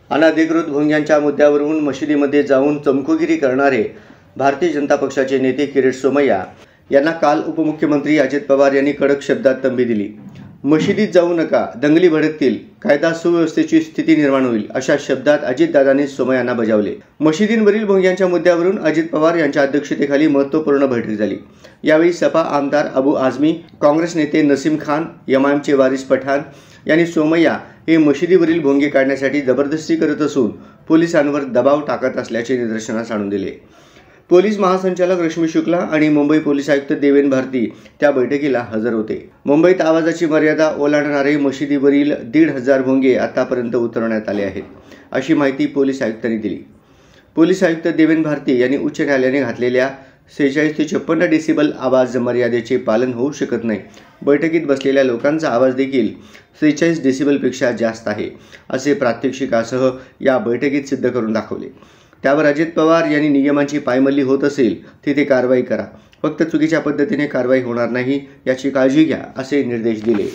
अनधिकृत भोंग्यांच्या मुद्द्यावरून मशिदीमध्ये जाऊन चमकोगिरी करणारे भारतीय जनता पक्षाचे नेते किरीट सोमय्या यांना काल उपमुख्यमंत्री अजित पवार यांनी कडक शब्दात तंबी दिली। मशिदीत जाऊ नका, दंगली भडकतील, कायदा सुव्यवस्थेची स्थिती निर्माण होईल, अशा शब्दात अजितदादांनी सोमय्यांना बजावले। मशिदींवरील भोंग्यांच्या मुद्द्यावरून अजित पवार यांच्या अध्यक्षतेखाली महत्त्वपूर्ण बैठक झाली। यावेळी सपा आमदार अबू आझमी, काँग्रेस नेते नसीम खान, एमआयएमचे वारिस पठाण यांनी सोमय्या हे मशिदीवरील भोंगे काढण्यासाठी जबरदस्ती करत असून पोलिसांवर दबाव टाकत असल्याचे निदर्शनास आणून दिले। पोलीस महासंचालक रश्मी शुक्ला आणि मुंबई पोलीस आयुक्त देवेन भारती त्या बैठकीला हजर होते। मुंबईत आवाजाची मर्यादा ओलांडणारे मशिदीवरील 1,500 भोंगे आतापर्यंत उतरवण्यात आले आहेत, अशी माहिती पोलीस आयुक्तांनी दिली। पोलीस आयुक्त देवेन भारती यांनी उच्च न्यायालयाने घातलेल्या 46 ते 56 डेसिबल आवाज मर्यादेचे पालन होऊ शकत नाही। बैठकीत बसलेल्या लोकांचा आवाज देखील 46 डेसिबलपेक्षा जास्त आहे, असे प्रात्यक्षिकासह या बैठकीत सिद्ध करून दाखवले। त्यावर अजित पवार यांनी नियमांची पायमल्ली होत असेल तिथे कारवाई करा, फक्त चुकीच्या पद्धतीने कारवाई होणार नाही याची काळजी घ्या, असे निर्देश दिले।